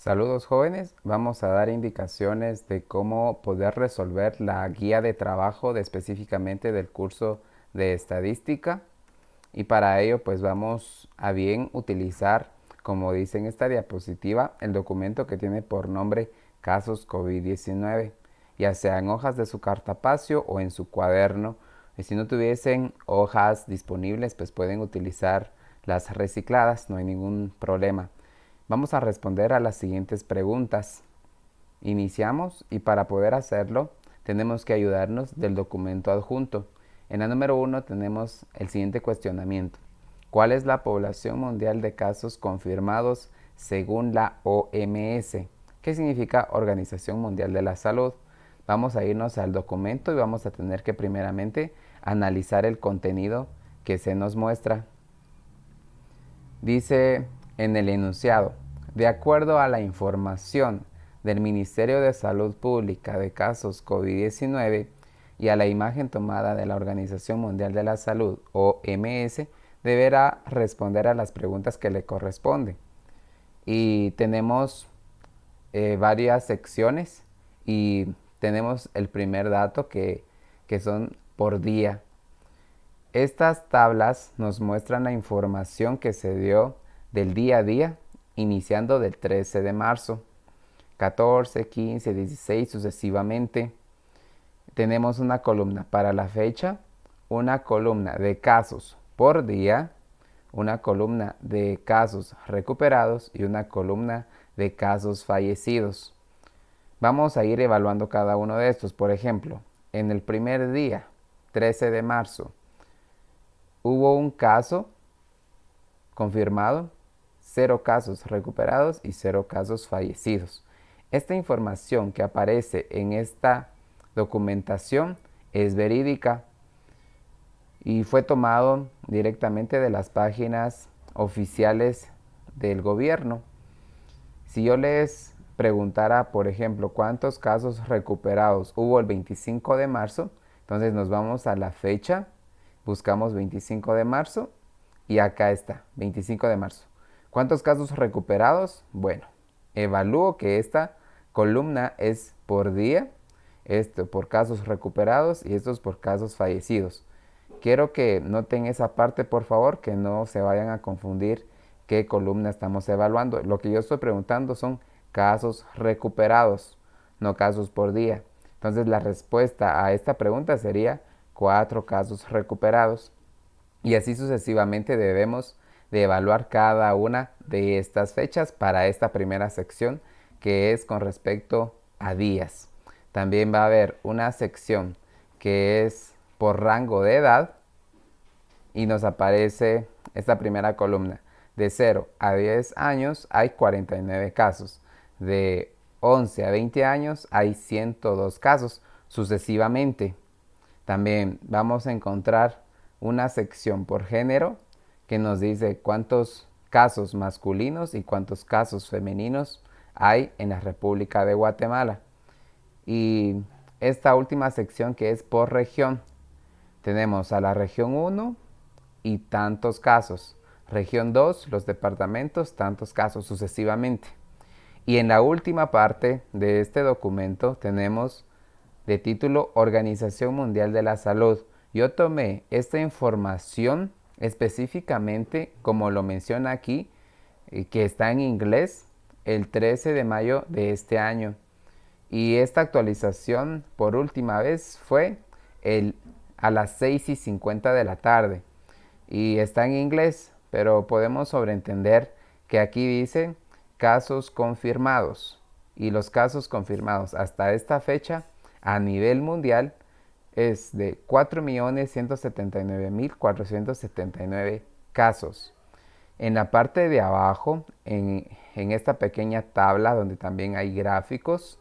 Saludos jóvenes, vamos a dar indicaciones de cómo poder resolver la guía de trabajo específicamente del curso de estadística y para ello pues vamos a bien utilizar, como dice en esta diapositiva, el documento que tiene por nombre casos COVID-19, ya sea en hojas de su cartapacio o en su cuaderno. Y si no tuviesen hojas disponibles pues pueden utilizar las recicladas, no hay ningún problema. Vamos a responder a las siguientes preguntas. Iniciamos y para poder hacerlo tenemos que ayudarnos del documento adjunto. En la número 1 tenemos el siguiente cuestionamiento. ¿Cuál es la población mundial de casos confirmados según la OMS? ¿Qué significa Organización Mundial de la Salud? Vamos a irnos al documento y vamos a tener que primeramente analizar el contenido que se nos muestra. Dice en el enunciado, de acuerdo a la información del Ministerio de Salud Pública de casos COVID-19 y a la imagen tomada de la Organización Mundial de la Salud, OMS, deberá responder a las preguntas que le corresponden. Y tenemos varias secciones y tenemos el primer dato que son por día. Estas tablas nos muestran la información que se dio del día a día, iniciando del 13 de marzo, 14, 15, 16 sucesivamente. Tenemos una columna para la fecha, una columna de casos por día, una columna de casos recuperados y una columna de casos fallecidos. Vamos a ir evaluando cada uno de estos. Por ejemplo, en el primer día, 13 de marzo, hubo un caso confirmado, 0 casos recuperados y 0 casos fallecidos. Esta información que aparece en esta documentación es verídica y fue tomado directamente de las páginas oficiales del gobierno. Si yo les preguntara, por ejemplo, cuántos casos recuperados hubo el 25 de marzo, entonces nos vamos a la fecha, buscamos 25 de marzo y acá está, 25 de marzo. ¿Cuántos casos recuperados? Bueno, evalúo que esta columna es por día, esto por casos recuperados y estos por casos fallecidos. Quiero que noten esa parte, por favor, que no se vayan a confundir qué columna estamos evaluando. Lo que yo estoy preguntando son casos recuperados, no casos por día. Entonces la respuesta a esta pregunta sería 4 casos recuperados. Y así sucesivamente debemos de evaluar cada una de estas fechas para esta primera sección que es con respecto a días. También va a haber una sección que es por rango de edad y nos aparece esta primera columna. De 0 a 10 años hay 49 casos. De 11 a 20 años hay 102 casos sucesivamente. También vamos a encontrar una sección por género que nos dice cuántos casos masculinos y cuántos casos femeninos hay en la República de Guatemala. Y esta última sección que es por región, tenemos a la región 1 y tantos casos, región 2, los departamentos, tantos casos sucesivamente. Y en la última parte de este documento tenemos de título Organización Mundial de la Salud. Yo tomé esta información específicamente, como lo menciona aquí, que está en inglés, el 13 de mayo de este año. Y esta actualización por última vez fue a las 6:50 de la tarde. Y está en inglés, pero podemos sobreentender que aquí dice casos confirmados. Y los casos confirmados hasta esta fecha a nivel mundial es de 4.179.479 casos. En la parte de abajo, en esta pequeña tabla donde también hay gráficos,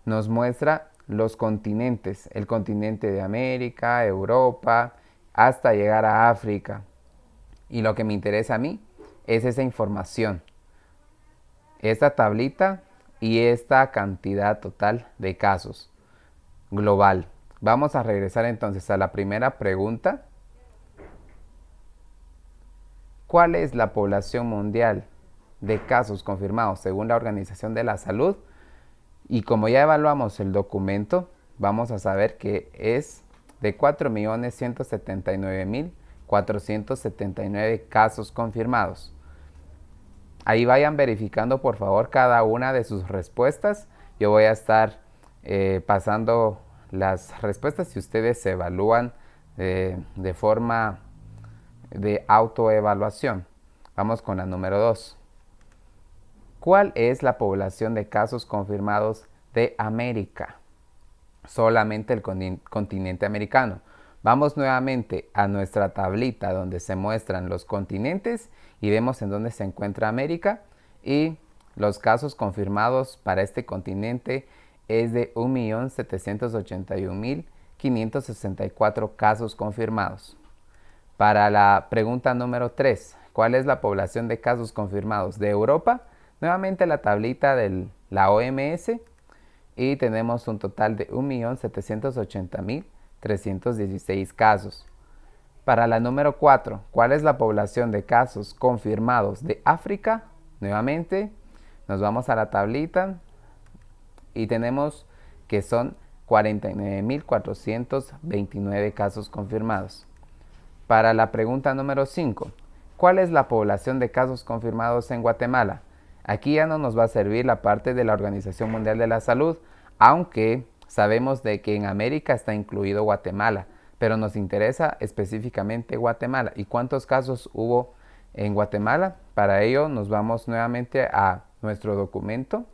nos muestra los continentes, el continente de América, Europa, hasta llegar a África. Y lo que me interesa a mí es esa información, esta tablita y esta cantidad total de casos global. Vamos a regresar entonces a la primera pregunta. ¿Cuál es la población mundial de casos confirmados según la Organización de la Salud. Y como ya evaluamos el documento, vamos a saber que es de 4.179.479 casos confirmados. Ahí vayan verificando por favor cada una de sus respuestas. Yo voy a estar pasando las respuestas si ustedes se evalúan de forma de autoevaluación. Vamos con la número 2. ¿Cuál es la población de casos confirmados de América? Solamente el continente americano. Vamos nuevamente a nuestra tablita donde se muestran los continentes y vemos en dónde se encuentra América, y los casos confirmados para este continente es de 1.781.564 casos confirmados. Para la pregunta número 3, ¿cuál es la población de casos confirmados de Europa? Nuevamente la tablita de la OMS y tenemos un total de 1.780.316 casos. Para la número 4, ¿cuál es la población de casos confirmados de África? Nuevamente nos vamos a la tablita y tenemos que son 49.429 casos confirmados. Para la pregunta número 5, ¿cuál es la población de casos confirmados en Guatemala? Aquí ya no nos va a servir la parte de la Organización Mundial de la Salud, aunque sabemos de que en América está incluido Guatemala, pero nos interesa específicamente Guatemala. ¿Y cuántos casos hubo en Guatemala? Para ello nos vamos nuevamente a nuestro documento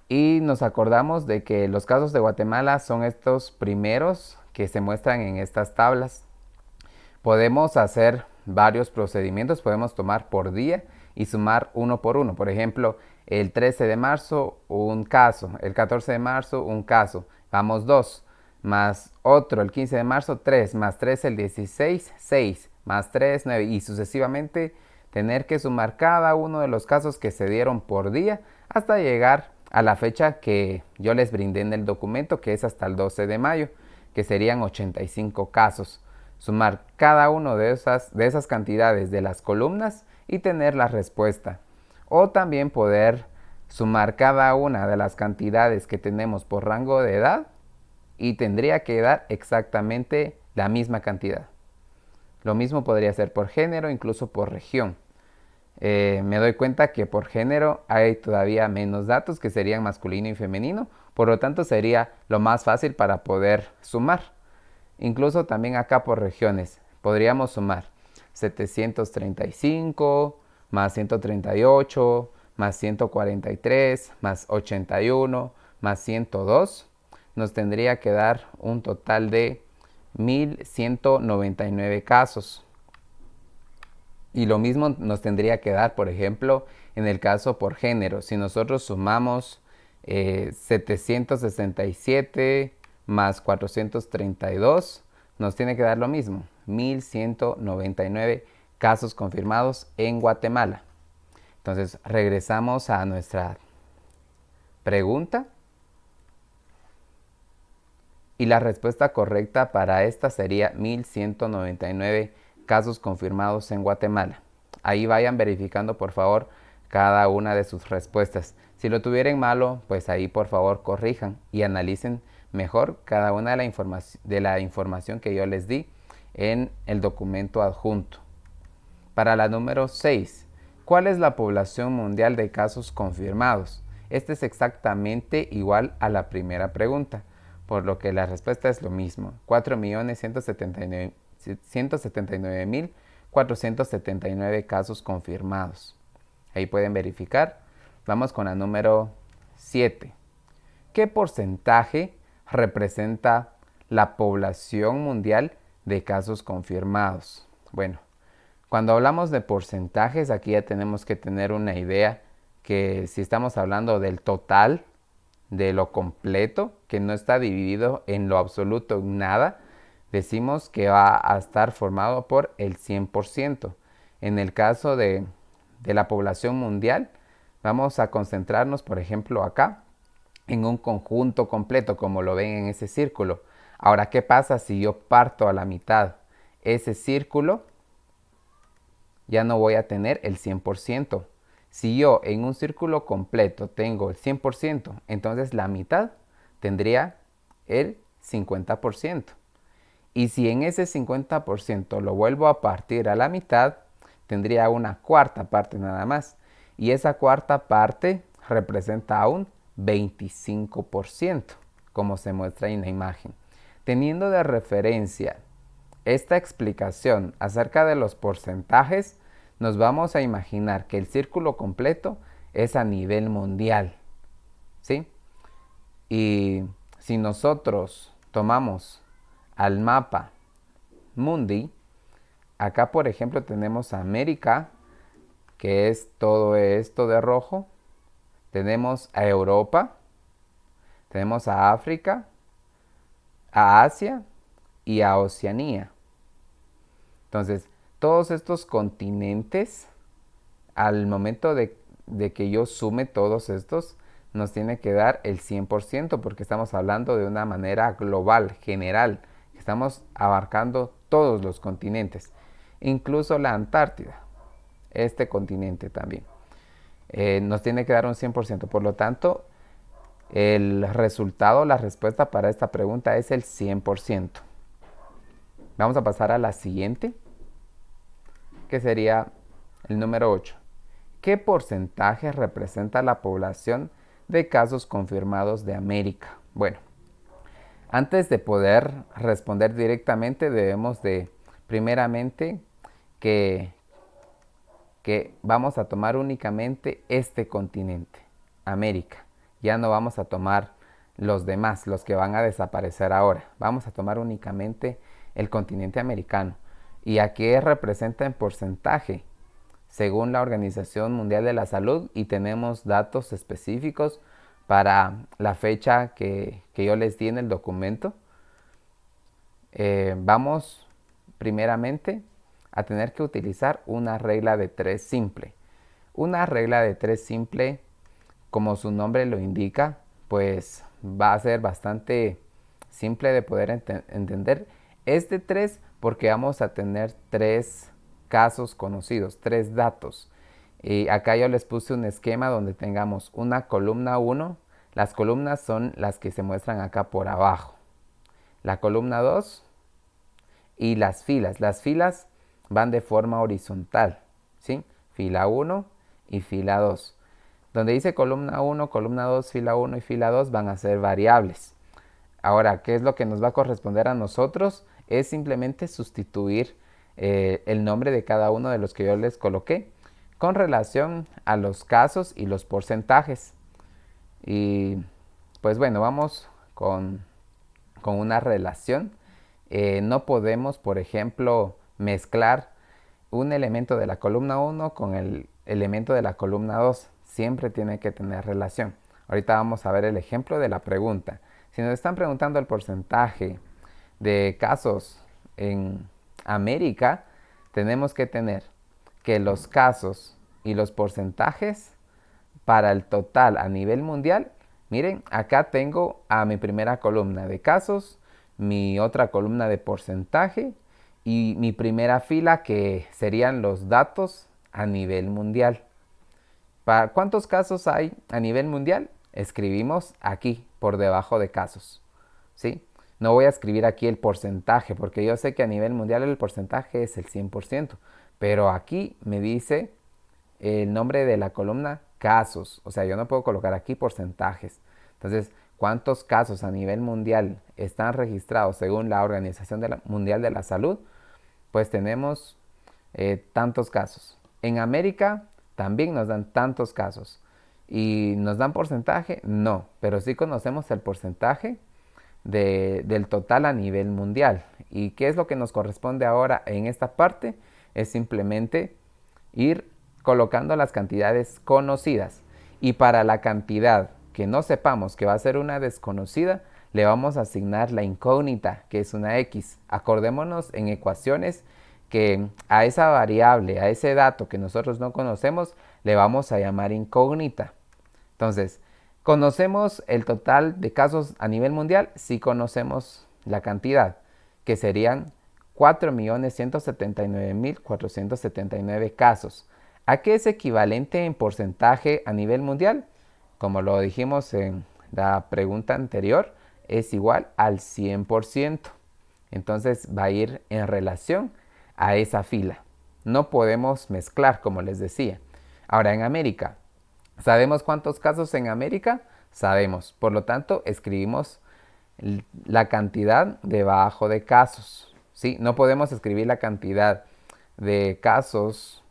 y nos acordamos de que los casos de Guatemala son estos primeros que se muestran en estas tablas. Podemos hacer varios procedimientos, podemos tomar por día y sumar uno por uno. Por ejemplo, el 13 de marzo un caso, el 14 de marzo un caso, vamos 2, más otro el 15 de marzo 3, más 3 el 16, 6, más 3, 9 y sucesivamente tener que sumar cada uno de los casos que se dieron por día hasta llegar a la fecha que yo les brindé en el documento, que es hasta el 12 de mayo, que serían 85 casos. Sumar cada uno de esas cantidades de las columnas y tener la respuesta. O también poder sumar cada una de las cantidades que tenemos por rango de edad y tendría que dar exactamente la misma cantidad. Lo mismo podría ser por género, incluso por región. Me doy cuenta que por género hay todavía menos datos, que serían masculino y femenino, por lo tanto sería lo más fácil para poder sumar. Incluso también acá por regiones podríamos sumar 735 más 138 más 143 más 81 más 102. Nos tendría que dar un total de 1.199 casos. Y lo mismo nos tendría que dar, por ejemplo, en el caso por género. Si nosotros sumamos 767 más 432, nos tiene que dar lo mismo, 1.199 casos confirmados en Guatemala. Entonces, regresamos a nuestra pregunta. Y la respuesta correcta para esta sería 1.199 casos confirmados en Guatemala. Ahí vayan verificando por favor cada una de sus respuestas. Si lo tuvieran malo, pues ahí por favor corrijan y analicen mejor cada una de la información que yo les di en el documento adjunto. Para la número 6, ¿cuál es la población mundial de casos confirmados? Este es exactamente igual a la primera pregunta, por lo que la respuesta es lo mismo, 4.179.479 casos confirmados. Ahí pueden verificar. Vamos con la número 7. ¿Qué porcentaje representa la población mundial de casos confirmados? Bueno, cuando hablamos de porcentajes, aquí ya tenemos que tener una idea que si estamos hablando del total, de lo completo, que no está dividido en lo absoluto en nada, decimos que va a estar formado por el 100%. En el caso de la población mundial, vamos a concentrarnos, por ejemplo, acá, en un conjunto completo, como lo ven en ese círculo. Ahora, ¿qué pasa si yo parto a la mitad ese círculo ya no voy a tener el 100%. Si yo en un círculo completo tengo el 100%, entonces la mitad tendría el 50%. Y si en ese 50% lo vuelvo a partir a la mitad, tendría una cuarta parte nada más. Y esa cuarta parte representa un 25%, como se muestra en la imagen. Teniendo de referencia esta explicación acerca de los porcentajes, nos vamos a imaginar que el círculo completo es a nivel mundial, ¿sí? Y si nosotros tomamos al mapa mundi, acá por ejemplo tenemos a América, que es todo esto de rojo, tenemos a Europa, tenemos a África, a Asia y a Oceanía. Entonces, todos estos continentes, al momento de que yo sume todos estos, nos tiene que dar el 100% porque estamos hablando de una manera global, general. Estamos abarcando todos los continentes, incluso la Antártida, este continente también. Nos tiene que dar un 100%. Por lo tanto, el resultado, la respuesta para esta pregunta es el 100%. Vamos a pasar a la siguiente, que sería el número 8. ¿Qué porcentaje representa la población de casos confirmados de América? Bueno, antes de poder responder directamente debemos de, primeramente, que vamos a tomar únicamente este continente, América. Ya no vamos a tomar los demás, los que van a desaparecer ahora. Vamos a tomar únicamente el continente americano. ¿Y a qué representa en porcentaje? Según la Organización Mundial de la Salud, y tenemos datos específicos para la fecha que yo les di en el documento. Vamos primeramente a tener que utilizar una regla de 3 simple. Una regla de 3 simple, como su nombre lo indica, pues va a ser bastante simple de poder entender. Es de 3 porque vamos a tener 3 casos conocidos, 3 datos. Y acá yo les puse un esquema donde tengamos una columna 1. Las columnas son las que se muestran acá por abajo. La columna 2 y las filas. Las filas van de forma horizontal, ¿sí? Fila 1 y fila 2. Donde dice columna 1, columna 2, fila 1 y fila 2 van a ser variables. Ahora, ¿qué es lo que nos va a corresponder a nosotros? Es simplemente sustituir el nombre de cada uno de los que yo les coloqué con relación a los casos y los porcentajes. Y pues bueno, vamos con una relación. No podemos, por ejemplo, mezclar un elemento de la columna 1 con el elemento de la columna 2. Siempre tiene que tener relación. Ahorita vamos a ver el ejemplo de la pregunta. Si nos están preguntando el porcentaje de casos en América, tenemos que tener que los casos y los porcentajes para el total a nivel mundial. Miren, acá tengo a mi primera columna de casos, mi otra columna de porcentaje y mi primera fila que serían los datos a nivel mundial. ¿Para cuántos casos hay a nivel mundial? Escribimos aquí por debajo de casos, ¿sí? No voy a escribir aquí el porcentaje porque yo sé que a nivel mundial el porcentaje es el 100%, pero aquí me dice el nombre de la columna casos, o sea, yo no puedo colocar aquí porcentajes. Entonces, ¿cuántos casos a nivel mundial están registrados según la Organización Mundial de la Salud? Pues tenemos tantos casos. En América también nos dan tantos casos. ¿Y nos dan porcentaje? No, pero sí conocemos el porcentaje del total a nivel mundial. ¿Y qué es lo que nos corresponde ahora en esta parte? Es simplemente ir colocando las cantidades conocidas. Y para la cantidad que no sepamos que va a ser una desconocida, le vamos a asignar la incógnita, que es una X. Acordémonos en ecuaciones que a esa variable, a ese dato que nosotros no conocemos, le vamos a llamar incógnita. Entonces, ¿conocemos el total de casos a nivel mundial? Sí conocemos la cantidad, que serían 4.179.479 casos. ¿A qué es equivalente en porcentaje a nivel mundial? Como lo dijimos en la pregunta anterior, es igual al 100%. Entonces va a ir en relación a esa fila. No podemos mezclar, como les decía. Ahora, en América, ¿sabemos cuántos casos en América? Sabemos. Por lo tanto, escribimos la cantidad debajo de casos. ¿Sí? No podemos escribir la cantidad de casos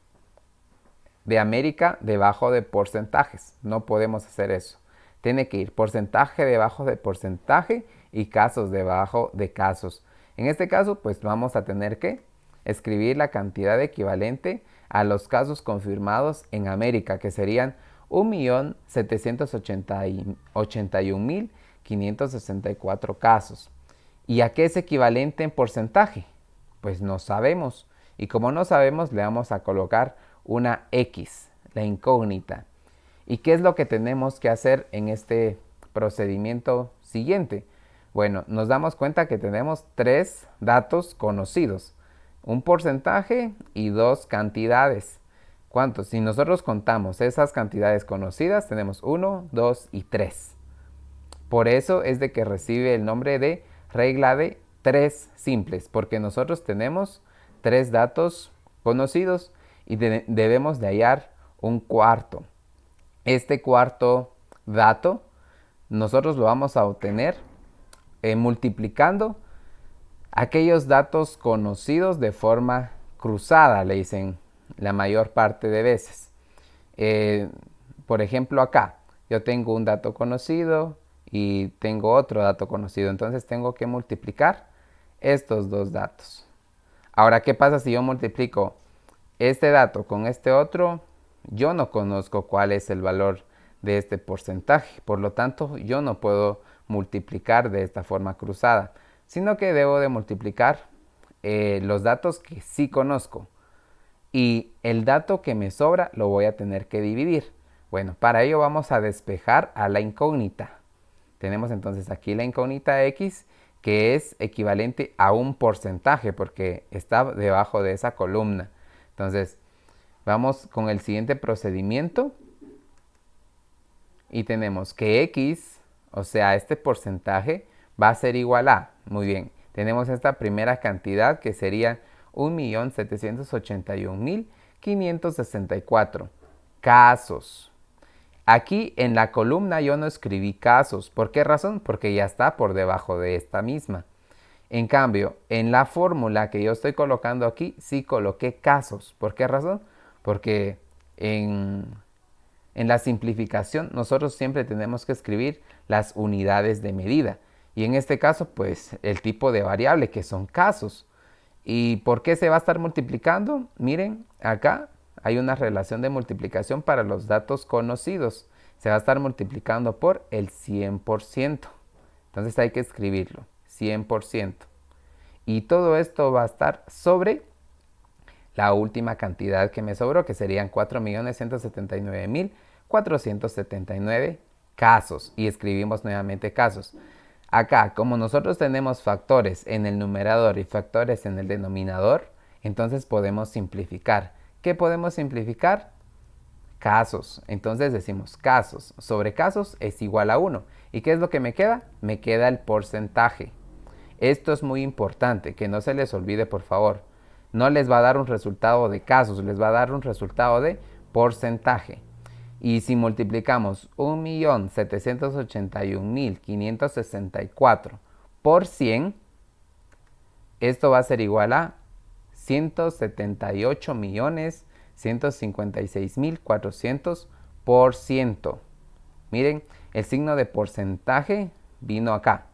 de América debajo de porcentajes. No podemos hacer eso. Tiene que ir porcentaje debajo de porcentaje y casos debajo de casos. En este caso, pues vamos a tener que escribir la cantidad equivalente a los casos confirmados en América, que serían 1.781.564 casos. ¿Y a qué es equivalente en porcentaje? Pues no sabemos. Y como no sabemos, le vamos a colocar una X, la incógnita. ¿Y qué es lo que tenemos que hacer en este procedimiento siguiente? Bueno, nos damos cuenta que tenemos 3 datos conocidos, un porcentaje y 2 cantidades. ¿Cuántos? Si nosotros contamos esas cantidades conocidas, tenemos 1, 2 y 3. Por eso es de que recibe el nombre de regla de 3 simples, porque nosotros tenemos 3 datos conocidos y debemos de hallar un cuarto. Este cuarto dato nosotros lo vamos a obtener multiplicando aquellos datos conocidos de forma cruzada, le dicen la mayor parte de veces. Por ejemplo, acá yo tengo un dato conocido y tengo otro dato conocido, entonces tengo que multiplicar estos dos datos. Ahora, ¿qué pasa si yo multiplico este dato con este otro? Yo no conozco cuál es el valor de este porcentaje, por lo tanto yo no puedo multiplicar de esta forma cruzada, sino que debo de multiplicar los datos que sí conozco, y el dato que me sobra lo voy a tener que dividir. Bueno, para ello vamos a despejar a la incógnita. Tenemos entonces aquí la incógnita X, que es equivalente a un porcentaje porque está debajo de esa columna. Entonces vamos con el siguiente procedimiento y tenemos que X, o sea, este porcentaje va a ser igual a, muy bien, tenemos esta primera cantidad que sería 1.781.564 casos. Aquí en la columna yo no escribí casos. ¿Por qué razón? Porque ya está por debajo de esta misma. En cambio, en la fórmula que yo estoy colocando aquí, sí coloqué casos. ¿Por qué razón? Porque en la simplificación nosotros siempre tenemos que escribir las unidades de medida. Y en este caso, pues el tipo de variable que son casos. ¿Y por qué se va a estar multiplicando? Miren, acá hay una relación de multiplicación para los datos conocidos. Se va a estar multiplicando por el 100%. Entonces hay que escribirlo, 100%. Y todo esto va a estar sobre la última cantidad que me sobró, que serían 4.179.479 casos. Y escribimos nuevamente casos. Acá, como nosotros tenemos factores en el numerador y factores en el denominador, entonces podemos simplificar. ¿Qué podemos simplificar? Casos. Entonces decimos casos sobre casos es igual a 1. ¿Y qué es lo que me queda? Me queda el porcentaje. Esto es muy importante, que no se les olvide, por favor. No les va a dar un resultado de casos, les va a dar un resultado de porcentaje. Y si multiplicamos 1.781.564 por 100, esto va a ser igual a 178.156.400%. Miren, el signo de porcentaje vino acá.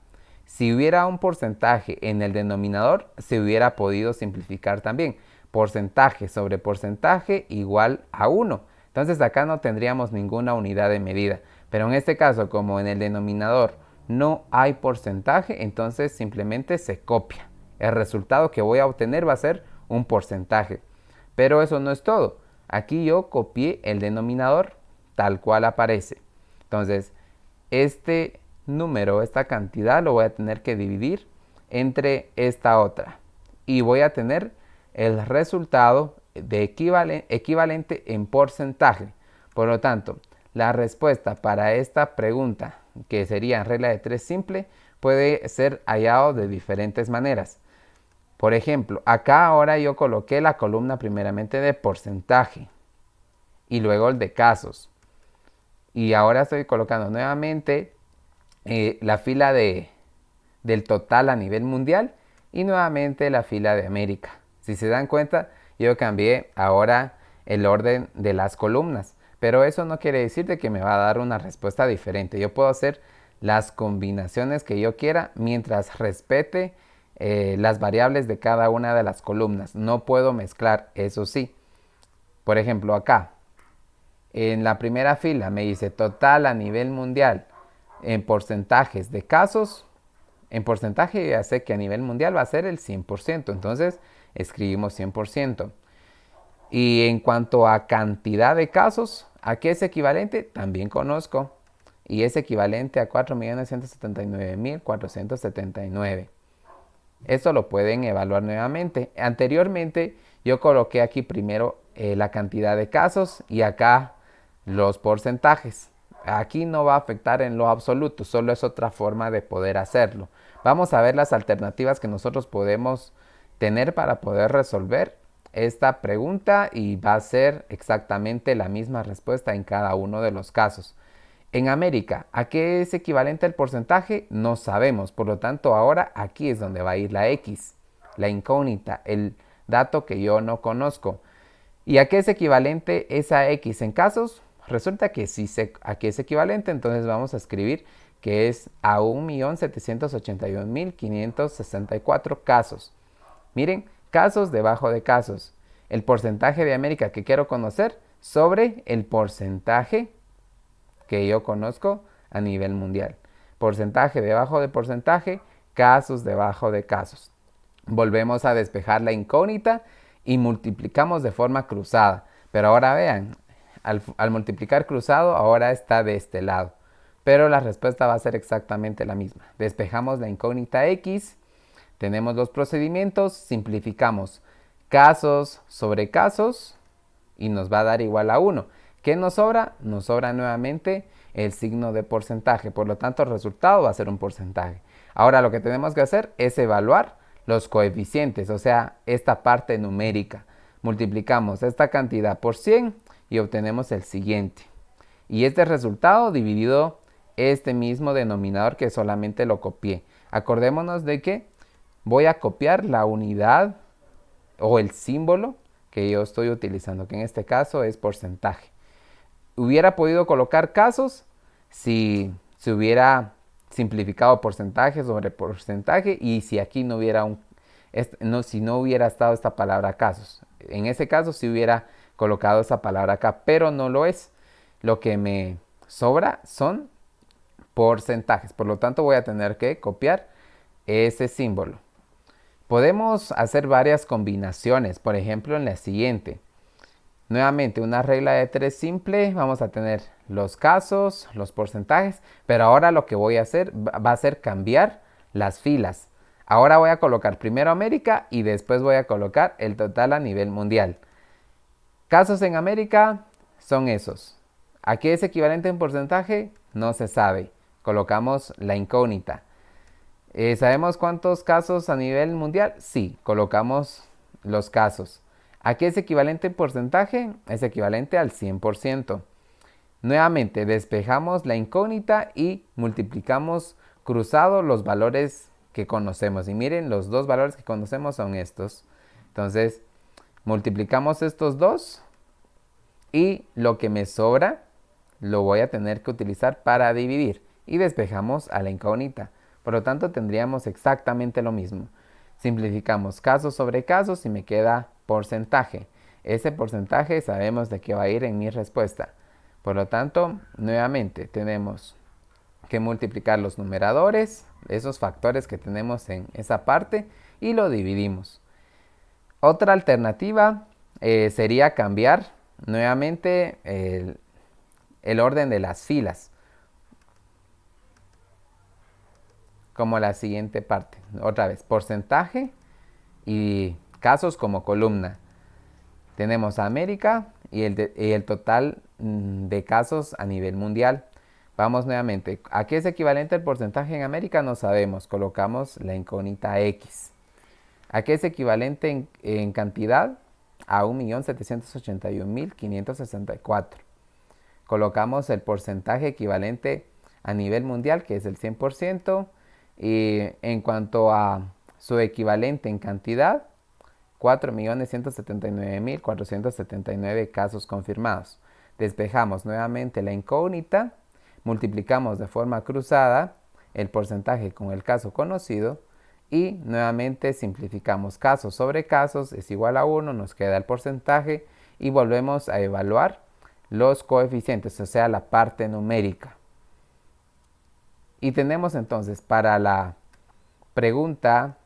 Si hubiera un porcentaje en el denominador, se hubiera podido simplificar también. Porcentaje sobre porcentaje igual a 1. Entonces acá no tendríamos ninguna unidad de medida. Pero en este caso, como en el denominador no hay porcentaje, entonces simplemente se copia. El resultado que voy a obtener va a ser un porcentaje. Pero eso no es todo. Aquí yo copié el denominador tal cual aparece. Entonces, este número, esta cantidad, lo voy a tener que dividir entre esta otra. y voy a tener el resultado de equivalente en porcentaje. Por lo tanto, la respuesta para esta pregunta, que sería regla de 3 simple, puede ser hallado de diferentes maneras. Por ejemplo, acá ahora yo coloqué la columna primeramente de porcentaje y luego el de casos. Y ahora estoy colocando nuevamente la fila del total a nivel mundial y nuevamente la fila de América. Si se dan cuenta, yo cambié ahora el orden de las columnas, pero eso no quiere decir de que me va a dar una respuesta diferente. Yo puedo hacer las combinaciones que yo quiera mientras respete las variables de cada una de las columnas. No puedo mezclar, eso sí. Por ejemplo, acá en la primera fila me dice total a nivel mundial en porcentajes de casos. En porcentaje ya sé que a nivel mundial va a ser el 100%, entonces escribimos 100%. Y en cuanto a cantidad de casos, ¿a qué es equivalente? También conozco. Y es equivalente a 4.179.479. Esto lo pueden evaluar nuevamente. Anteriormente yo coloqué aquí primero la cantidad de casos y acá los porcentajes. Aquí no va a afectar en lo absoluto, solo es otra forma de poder hacerlo. Vamos a ver las alternativas que nosotros podemos tener para poder resolver esta pregunta y va a ser exactamente la misma respuesta en cada uno de los casos. En América, ¿a qué es equivalente el porcentaje? No sabemos, por lo tanto ahora aquí es donde va a ir la X, la incógnita, el dato que yo no conozco. ¿Y a qué es equivalente esa X en casos? Resulta que sí sé a qué es equivalente, entonces vamos a escribir que es a 1.781.564 casos. Miren, casos debajo de casos. El porcentaje de América que quiero conocer sobre el porcentaje que yo conozco a nivel mundial. Porcentaje debajo de porcentaje, casos debajo de casos. Volvemos a despejar la incógnita y multiplicamos de forma cruzada. Pero ahora vean, al multiplicar cruzado ahora está de este lado. Pero la respuesta va a ser exactamente la misma. Despejamos la incógnita X, tenemos los procedimientos, simplificamos casos sobre casos y nos va a dar igual a 1. ¿Qué nos sobra? Nos sobra nuevamente el signo de porcentaje. Por lo tanto, el resultado va a ser un porcentaje. Ahora lo que tenemos que hacer es evaluar los coeficientes, o sea, esta parte numérica. Multiplicamos esta cantidad por 100 y obtenemos el siguiente. Y este resultado dividido este mismo denominador que solamente lo copié. Acordémonos de que voy a copiar la unidad o el símbolo que yo estoy utilizando, que en este caso es porcentaje. Hubiera podido colocar casos si se hubiera simplificado porcentaje sobre porcentaje y si aquí no hubiera si no hubiera estado esta palabra casos. En ese caso sí hubiera colocado esa palabra acá, pero no lo es. Lo que me sobra son porcentajes, por lo tanto voy a tener que copiar ese símbolo. Podemos hacer varias combinaciones, por ejemplo en la siguiente. Nuevamente, una regla de 3 simple, vamos a tener los casos, los porcentajes, pero ahora lo que voy a hacer va a ser cambiar las filas. Ahora voy a colocar primero América y después voy a colocar el total a nivel mundial. Casos en América son esos. ¿A qué es equivalente en porcentaje? No se sabe. Colocamos la incógnita. ¿Sabemos cuántos casos a nivel mundial? Sí, colocamos los casos. ¿A qué es equivalente en porcentaje? Es equivalente al 100%. Nuevamente despejamos la incógnita y multiplicamos cruzado los valores que conocemos. Y miren, los dos valores que conocemos son estos. Entonces, multiplicamos estos dos y lo que me sobra lo voy a tener que utilizar para dividir. Y despejamos a la incógnita. Por lo tanto, tendríamos exactamente lo mismo. Simplificamos casos sobre casos y me queda porcentaje. Ese porcentaje sabemos de qué va a ir en mi respuesta. Por lo tanto, nuevamente tenemos que multiplicar los numeradores, esos factores que tenemos en esa parte, y lo dividimos. Otra alternativa sería cambiar nuevamente el orden de las filas, como la siguiente parte. Otra vez, porcentaje y casos como columna. Tenemos a América y el total de casos a nivel mundial. Vamos nuevamente. ¿A qué es equivalente el porcentaje en América? No sabemos. Colocamos la incógnita X. ¿A qué es equivalente en cantidad? A 1.781.564. Colocamos el porcentaje equivalente a nivel mundial, que es el 100%. Y en cuanto a su equivalente en cantidad, 4.179.479 casos confirmados. Despejamos nuevamente la incógnita, multiplicamos de forma cruzada el porcentaje con el caso conocido y nuevamente simplificamos casos sobre casos, es igual a 1, nos queda el porcentaje y volvemos a evaluar los coeficientes, o sea, la parte numérica. Y tenemos entonces para la pregunta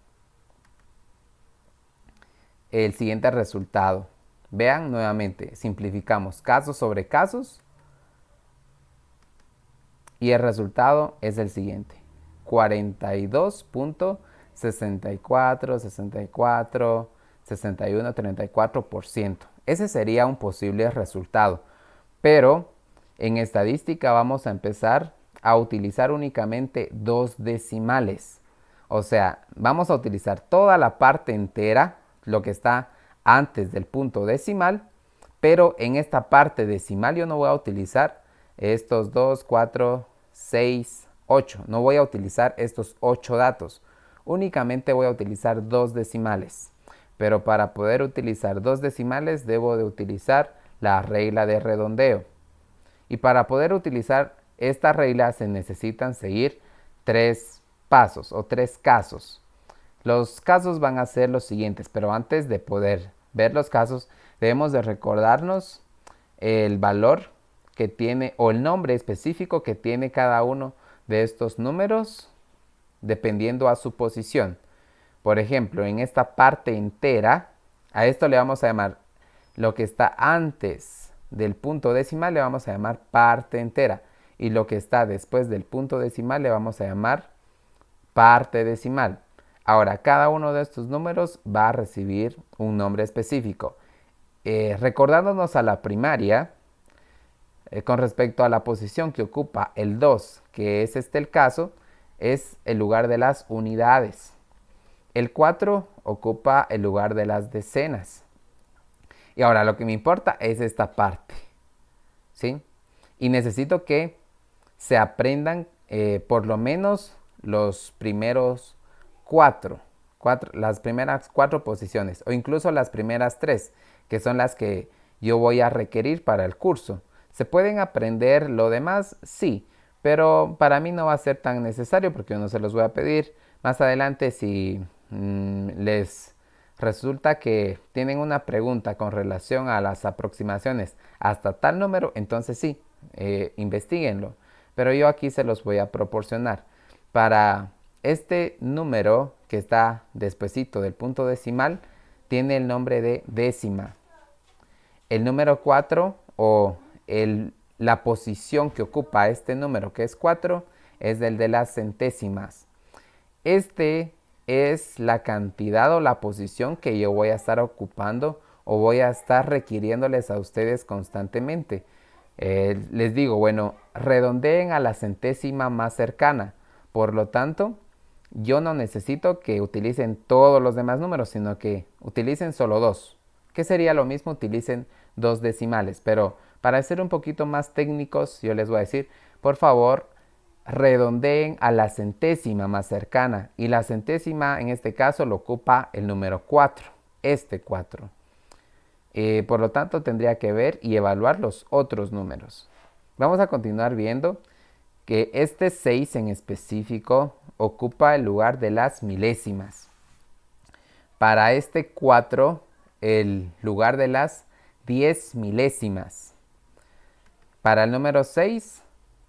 el siguiente resultado. Vean nuevamente, simplificamos casos sobre casos y el resultado es el siguiente: 42.64, 64, 61, 34%. Ese sería un posible resultado, pero en estadística vamos a empezar a utilizar únicamente dos decimales. O sea, vamos a utilizar toda la parte entera, lo que está antes del punto decimal, pero en esta parte decimal yo no voy a utilizar estos 2, 4, 6, 8. No voy a utilizar estos 8 datos. Únicamente voy a utilizar dos decimales. Pero para poder utilizar dos decimales debo de utilizar la regla de redondeo. Y para poder utilizar esta regla se necesitan seguir tres pasos o tres casos. Los casos van a ser los siguientes, pero antes de poder ver los casos debemos de recordarnos el valor que tiene o el nombre específico que tiene cada uno de estos números dependiendo a su posición. Por ejemplo, en esta parte entera, a esto le vamos a llamar lo que está antes del punto decimal, le vamos a llamar parte entera. Y lo que está después del punto decimal le vamos a llamar parte decimal. Ahora, cada uno de estos números va a recibir un nombre específico. Recordándonos a la primaria, con respecto a la posición que ocupa el 2, que es el caso, es el lugar de las unidades. El 4 ocupa el lugar de las decenas. Y ahora lo que me importa es esta parte, ¿sí? Y necesito que se aprendan por lo menos los primeros las primeras 4 posiciones o incluso las primeras 3, que son las que yo voy a requerir para el curso. ¿Se pueden aprender lo demás? Sí, pero para mí no va a ser tan necesario porque yo no se los voy a pedir. Más adelante si les resulta que tienen una pregunta con relación a las aproximaciones hasta tal número, entonces sí, investiguenlo. Pero yo aquí se los voy a proporcionar. Para este número que está despuesito del punto decimal tiene el nombre de décima. El número 4 o la posición que ocupa este número, que es 4, es el de las centésimas. Este es la cantidad o la posición que yo voy a estar ocupando o voy a estar requiriéndoles a ustedes constantemente. Les digo, bueno, redondeen a la centésima más cercana. Por lo tanto, yo no necesito que utilicen todos los demás números, sino que utilicen solo dos. ¿Qué sería lo mismo? Utilicen dos decimales. Pero para ser un poquito más técnicos, yo les voy a decir, por favor, redondeen a la centésima más cercana. Y la centésima en este caso lo ocupa el número 4, este 4. Por lo tanto, tendría que ver y evaluar los otros números. Vamos a continuar viendo que este 6 en específico ocupa el lugar de las milésimas. Para este 4, el lugar de las 10 milésimas. Para el número 6,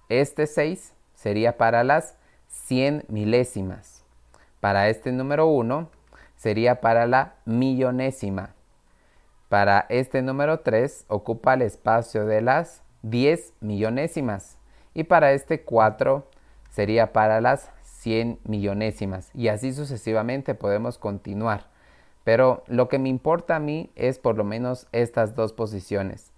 este 6 sería para las 100 milésimas. Para este número 1 sería para la millonésima. Para este número 3 ocupa el espacio de las 10 millonésimas. Y para este 4 sería para las 100 millonésimas. Y así sucesivamente podemos continuar. Pero lo que me importa a mí es por lo menos estas dos posiciones,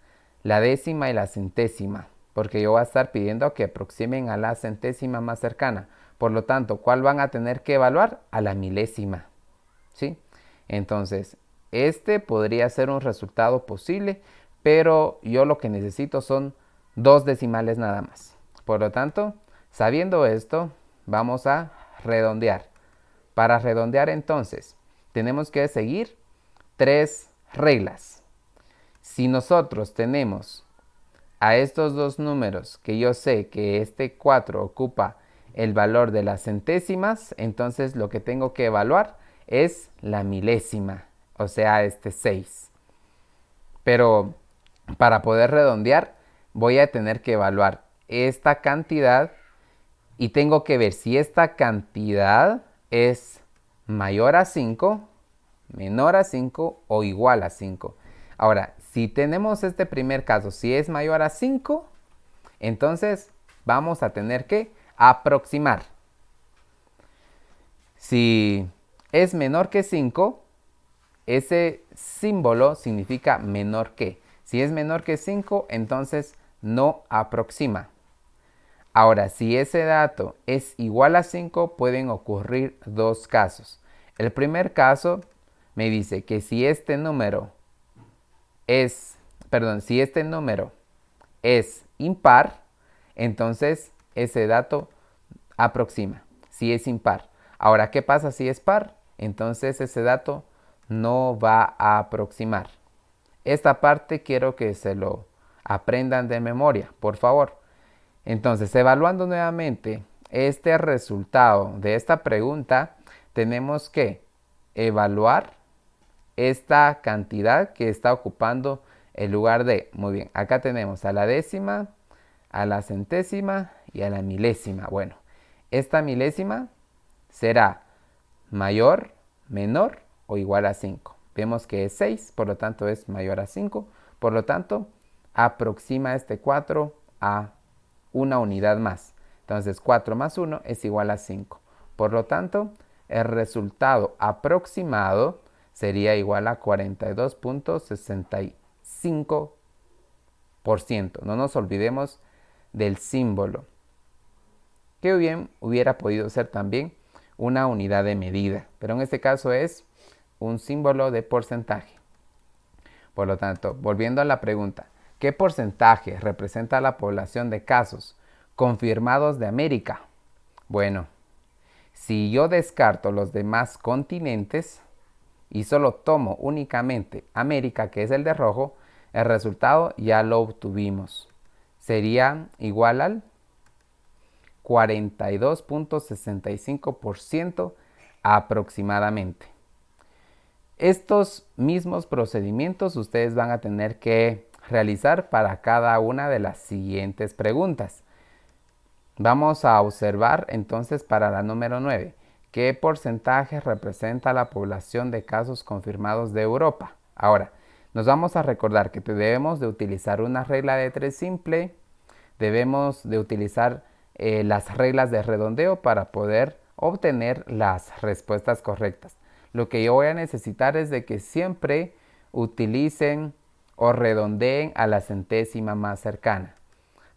la décima y la centésima, porque yo voy a estar pidiendo que aproximen a la centésima más cercana. Por lo tanto, ¿cuál van a tener que evaluar? A la milésima, ¿sí? Entonces, este podría ser un resultado posible, pero yo lo que necesito son dos decimales nada más. Por lo tanto, sabiendo esto, vamos a redondear. Para redondear entonces, tenemos que seguir tres reglas. Si nosotros tenemos a estos dos números que yo sé que este 4 ocupa el valor de las centésimas, entonces lo que tengo que evaluar es la milésima, o sea, este 6. Pero para poder redondear, voy a tener que evaluar esta cantidad y tengo que ver si esta cantidad es mayor a 5, menor a 5 o igual a 5. Ahora, si tenemos este primer caso, si es mayor a 5, entonces vamos a tener que aproximar. Si es menor que 5, ese símbolo significa menor que. Si es menor que 5, entonces no aproxima. Ahora, si ese dato es igual a 5, pueden ocurrir dos casos. El primer caso me dice que si este número es impar, entonces ese dato aproxima, si es impar. Ahora, ¿qué pasa si es par? Entonces ese dato no va a aproximar. Esta parte quiero que se lo aprendan de memoria, por favor. Entonces, evaluando nuevamente este resultado de esta pregunta, tenemos que evaluar esta cantidad que está ocupando el lugar de, muy bien, acá tenemos a la décima, a la centésima y a la milésima. Bueno, esta milésima será mayor, menor o igual a 5. Vemos que es 6, por lo tanto es mayor a 5. Por lo tanto, aproxima este 4 a una unidad más. Entonces 4 más 1 es igual a 5. Por lo tanto, el resultado aproximado sería igual a 42.65%. No nos olvidemos del símbolo, que bien hubiera podido ser también una unidad de medida, pero en este caso es un símbolo de porcentaje. Por lo tanto, volviendo a la pregunta, ¿qué porcentaje representa la población de casos confirmados de América? Bueno, si yo descarto los demás continentes y solo tomo únicamente América, que es el de rojo, el resultado ya lo obtuvimos. Sería igual al 42.65% aproximadamente. Estos mismos procedimientos ustedes van a tener que realizar para cada una de las siguientes preguntas. Vamos a observar entonces para la número 9. ¿Qué porcentaje representa la población de casos confirmados de Europa? Ahora, nos vamos a recordar que debemos de utilizar una regla de 3 simple, debemos de utilizar las reglas de redondeo para poder obtener las respuestas correctas. Lo que yo voy a necesitar es de que siempre utilicen o redondeen a la centésima más cercana.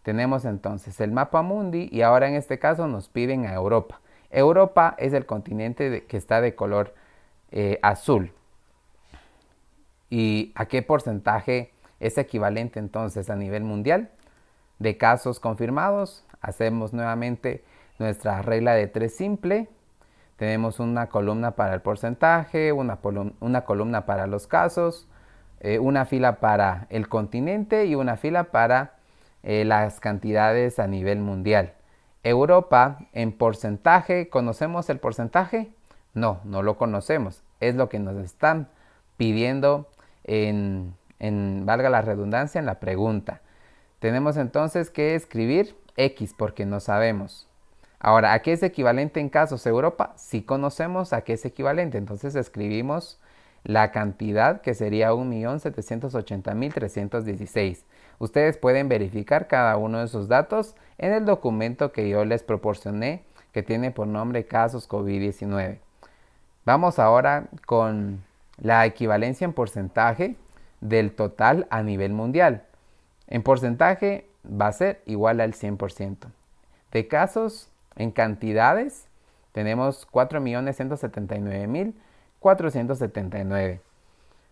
Tenemos entonces el mapa mundi y ahora en este caso nos piden a Europa. Europa es el continente que está de color azul. ¿Y a qué porcentaje es equivalente entonces a nivel mundial? De casos confirmados, hacemos nuevamente nuestra regla de 3 simple. Tenemos una columna para el porcentaje, una columna para los casos, una fila para el continente y una fila para las cantidades a nivel mundial. Europa en porcentaje, ¿conocemos el porcentaje? No, no lo conocemos. Es lo que nos están pidiendo valga la redundancia, en la pregunta. Tenemos entonces que escribir X porque no sabemos. Ahora, ¿a qué es equivalente en casos Europa? Si conocemos a qué es equivalente, entonces escribimos la cantidad que sería 1.780.316. Ustedes pueden verificar cada uno de esos datos en el documento que yo les proporcioné, que tiene por nombre Casos COVID-19. Vamos ahora con la equivalencia en porcentaje del total a nivel mundial. En porcentaje va a ser igual al 100%. De casos en cantidades tenemos 4.179.479.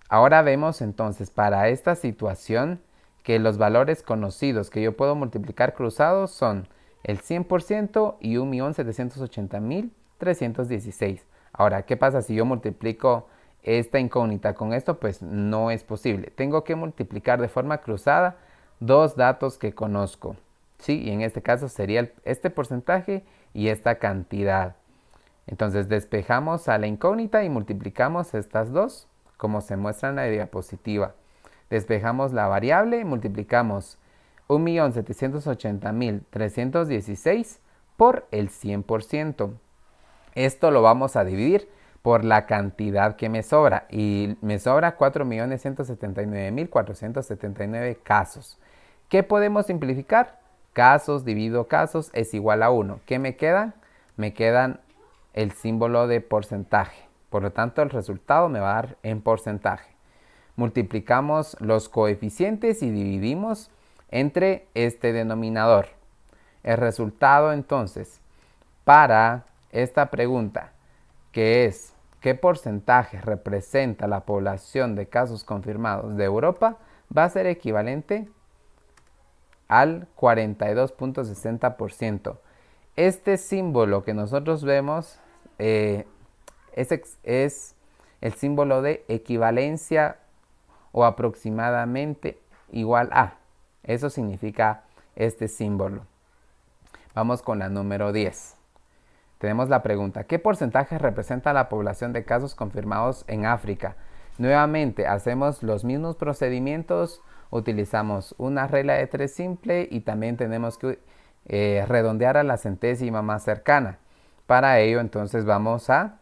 Ahora vemos entonces para esta situación que los valores conocidos que yo puedo multiplicar cruzados son el 100% y 1.780.316. Ahora, ¿qué pasa si yo multiplico esta incógnita con esto? Pues no es posible. Tengo que multiplicar de forma cruzada dos datos que conozco. ¿Sí? Y en este caso sería este porcentaje y esta cantidad. Entonces despejamos a la incógnita y multiplicamos estas dos, como se muestra en la diapositiva. Despejamos la variable y multiplicamos 1.780.316 por el 100%. Esto lo vamos a dividir por la cantidad que me sobra. Y me sobra 4.179.479 casos. ¿Qué podemos simplificar? Casos dividido casos es igual a 1. ¿Qué me quedan? Me quedan el símbolo de porcentaje. Por lo tanto, el resultado me va a dar en porcentaje. Multiplicamos los coeficientes y dividimos entre este denominador. El resultado entonces para esta pregunta, que es ¿qué porcentaje representa la población de casos confirmados de Europa? Va a ser equivalente al 42.60%. Este símbolo que nosotros vemos es el símbolo de equivalencia o aproximadamente igual a. Eso significa este símbolo. Vamos con la número 10. Tenemos la pregunta, ¿qué porcentaje representa la población de casos confirmados en África? Nuevamente, hacemos los mismos procedimientos, utilizamos una regla de 3 simple y también tenemos que redondear a la centésima más cercana. Para ello, entonces, vamos a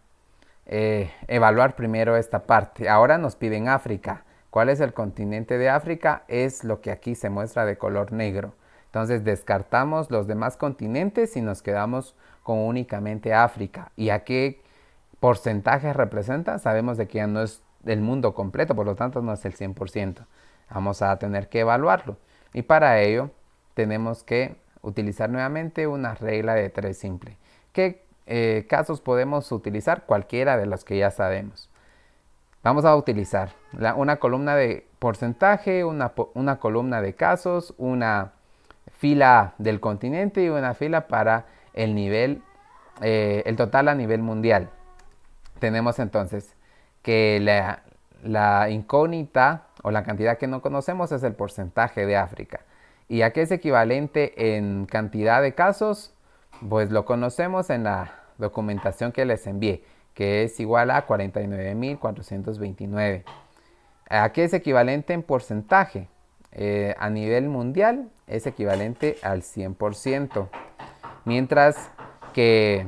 evaluar primero esta parte. Ahora nos piden África. ¿Cuál es el continente de África? Es lo que aquí se muestra de color negro. Entonces descartamos los demás continentes y nos quedamos con únicamente África. ¿Y a qué porcentaje representa? Sabemos de que ya no es el mundo completo, por lo tanto no es el 100%. Vamos a tener que evaluarlo. Y para ello tenemos que utilizar nuevamente una regla de 3 simple. ¿Qué casos podemos utilizar? Cualquiera de los que ya sabemos. Vamos a utilizar una columna de porcentaje, una columna de casos, una fila del continente y una fila para el nivel, el total a nivel mundial. Tenemos entonces que la incógnita o la cantidad que no conocemos es el porcentaje de África. ¿Y a qué es equivalente en cantidad de casos? Pues lo conocemos en la documentación que les envié, que es igual a 49.429. ¿A qué es equivalente en porcentaje? A nivel mundial es equivalente al 100%, mientras que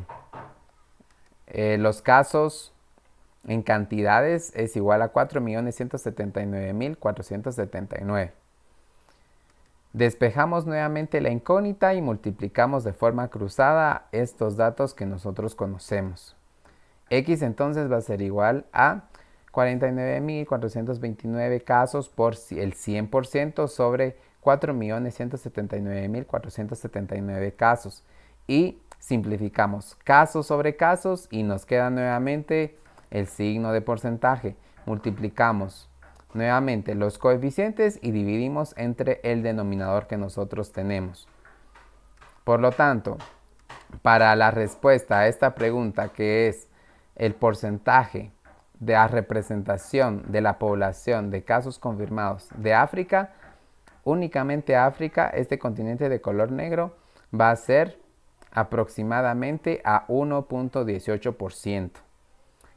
los casos en cantidades es igual a 4.179.479. Despejamos nuevamente la incógnita y multiplicamos de forma cruzada estos datos que nosotros conocemos. X entonces va a ser igual a 49.429 casos por el 100% sobre 4.179.479 casos. Y simplificamos casos sobre casos y nos queda nuevamente el signo de porcentaje. Multiplicamos nuevamente los coeficientes y dividimos entre el denominador que nosotros tenemos. Por lo tanto, para la respuesta a esta pregunta, que es el porcentaje de la representación de la población de casos confirmados de África, únicamente África, este continente de color negro, va a ser aproximadamente a 1.18%.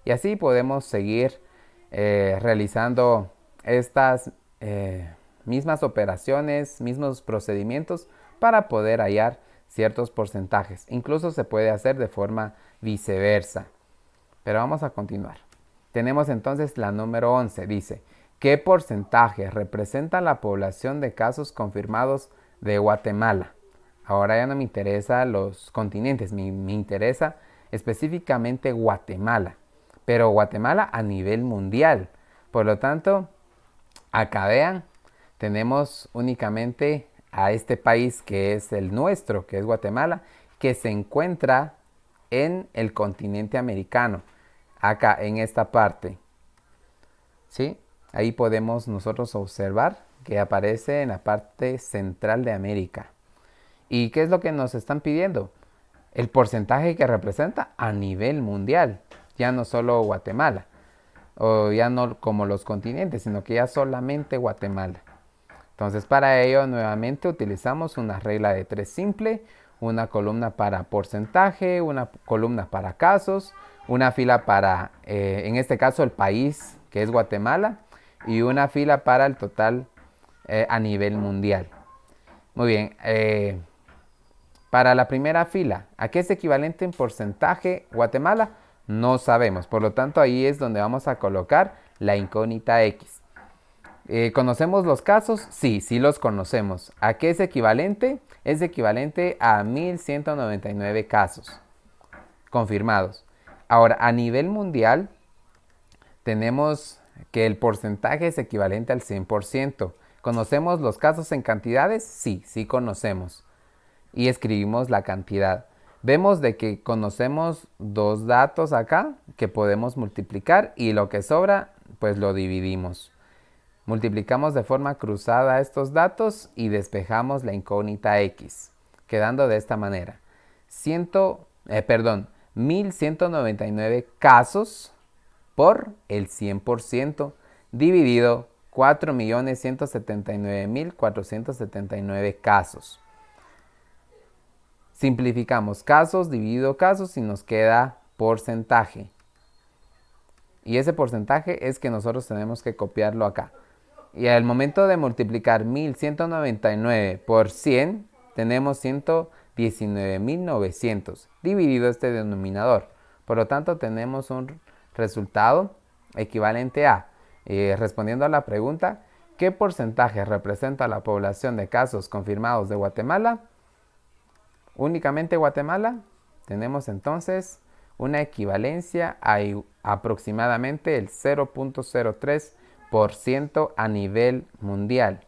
Y así podemos seguir realizando estas mismas operaciones, mismos procedimientos para poder hallar ciertos porcentajes. Incluso se puede hacer de forma viceversa. Pero vamos a continuar. Tenemos entonces la número 11. Dice, ¿qué porcentaje representa la población de casos confirmados de Guatemala? Ahora ya no me interesa los continentes, me interesa específicamente Guatemala. pero Guatemala a nivel mundial. Por lo tanto, acá vean, tenemos únicamente a este país que es el nuestro, que es Guatemala, que se encuentra en el continente americano, acá en esta parte. ¿Sí? Ahí podemos nosotros observar que aparece en la parte central de América. ¿Y qué es lo que nos están pidiendo? El porcentaje que representa a nivel mundial, ya no solo Guatemala, o ya no como los continentes, sino que ya solamente Guatemala. Entonces para ello nuevamente utilizamos una regla de 3 simple, una columna para porcentaje, una columna para casos, una fila para, en este caso, el país, que es Guatemala, y una fila para el total a nivel mundial. Muy bien, para la primera fila, ¿a qué es equivalente en porcentaje Guatemala? No sabemos, por lo tanto ahí es donde vamos a colocar la incógnita X. ¿Conocemos los casos? Sí, sí los conocemos. ¿A qué es equivalente? Es equivalente a 1199 casos confirmados. Ahora, a nivel mundial, tenemos que el porcentaje es equivalente al 100%. ¿Conocemos los casos en cantidades? Sí, sí conocemos. Y escribimos la cantidad. Vemos de que conocemos dos datos acá que podemos multiplicar y lo que sobra, pues lo dividimos. Multiplicamos de forma cruzada estos datos y despejamos la incógnita X, quedando de esta manera. 1199 casos por el 100% dividido 4.179.479 casos. Simplificamos casos dividido casos y nos queda porcentaje. Y ese porcentaje es que nosotros tenemos que copiarlo acá. Y al momento de multiplicar 1199 por 100, tenemos 119.900 dividido este denominador. Por lo tanto, tenemos un resultado equivalente a, respondiendo a la pregunta, ¿qué porcentaje representa la población de casos confirmados de Guatemala? Únicamente Guatemala. Tenemos entonces una equivalencia a aproximadamente el 0.03% a nivel mundial.